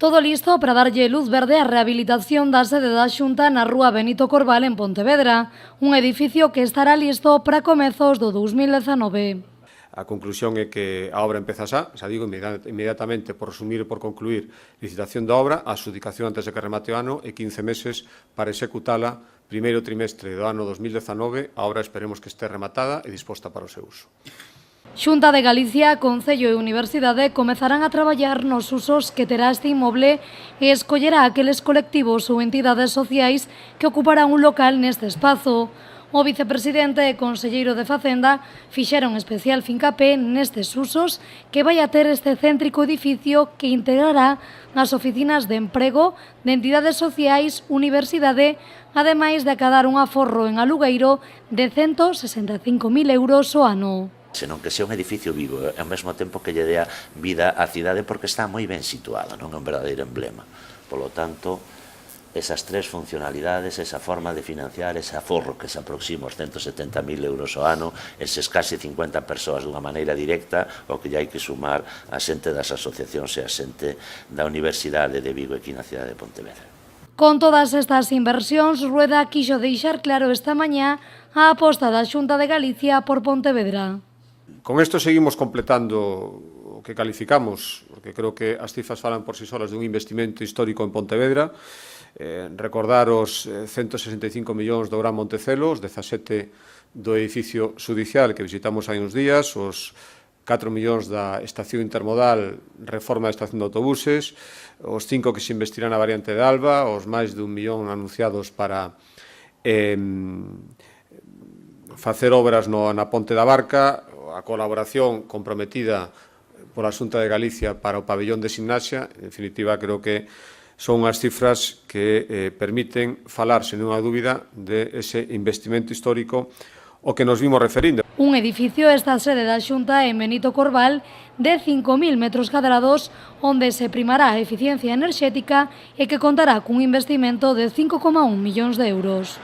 Todo listo para darlle luz verde á rehabilitación da sede da Xunta na rúa Benito Corval en Pontevedra, un edificio que estará listo para comezos do 2019. A conclusión é que a obra empeza xa digo, inmediatamente por resumir e por concluir licitación da obra, a adxudicación antes de que remate o ano e 15 meses para executala primeiro trimestre do ano 2019, a obra esperemos que este rematada e disposta para o seu uso. Xunta de Galicia, Concello e Universidade comezarán a traballar nos usos que terá este inmoble e escollerá aqueles colectivos ou entidades sociais que ocuparán un local neste espazo. O vicepresidente e conselleiro de Facenda fixeron especial fincapé nestes usos que vai a ter este céntrico edificio que integrará as oficinas de emprego de entidades sociais, universidade, ademais de acadar un aforro en alugueiro de 165.000 euros ao ano. Senón que sea un edificio vivo e ao mesmo tempo que lle dea vida á cidade porque está moi ben situado, non é un verdadeiro emblema. Polo tanto, esas tres funcionalidades, esa forma de financiar, ese aforro que se aproxima aos 170.000 euros ao ano, eses case 50 persoas dunha maneira directa, o que lle hai que sumar a xente das asociacións e a xente da Universidade de Vigo aquí na cidade de Pontevedra. Con todas estas inversións, Rueda quixo deixar claro esta mañá a aposta da Xunta de Galicia por Pontevedra. Con isto seguimos completando o que calificamos, porque creo que as cifras falan por si solas dun investimento histórico en Pontevedra. Recordar os 165 millóns do Gran Montecelo, os 17 do edificio judicial que visitamos hai uns días, os 4 millóns da estación intermodal, reforma da estación de autobuses, os 5 que se investirán na variante de Alba, os máis de 1 millón anunciados para facer obras na Ponte da Barca, a colaboración comprometida pola Xunta de Galicia para o pabellón de Gimnasia. En definitiva, creo que son unhas cifras que permiten falar, sen unha dúbida, de ese investimento histórico ao que nos vimos referindo. Un edificio, esta sede da Xunta en Benito Corval, de 5.000 metros cadrados, onde se primará a eficiencia enerxética e que contará cun investimento de 5,1 millóns de euros.